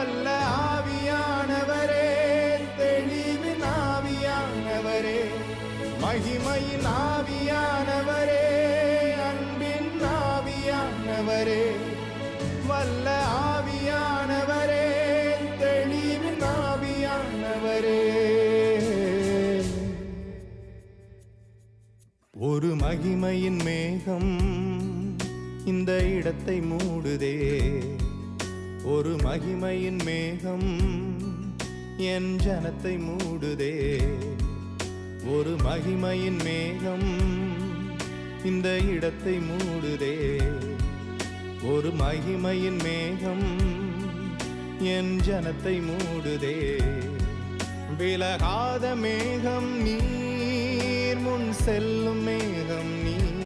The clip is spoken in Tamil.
வல்ல ஆவியானவரே, தெளிவின் ஆவியானவரே, மகிமையின் ஆவியானவரே, அன்பின் ஆவியானவரே, வல்ல ஆவியானவரே, தெளிவின் ஆவியானவரே. ஒரு மகிமையின் மேகம் இந்த இடத்தை மூடுதே, ஒரு மகிமையின் மேகம் என் ஜனத்தை மூடுதே, ஒரு மகிமையின் மேகம் இந்த இடத்தை மூடுதே, ஒரு மகிமையின் மேகம் என் ஜனத்தை மூடுதே. விலகாத மேகம் நீர், முன் செல்லும் மேகம்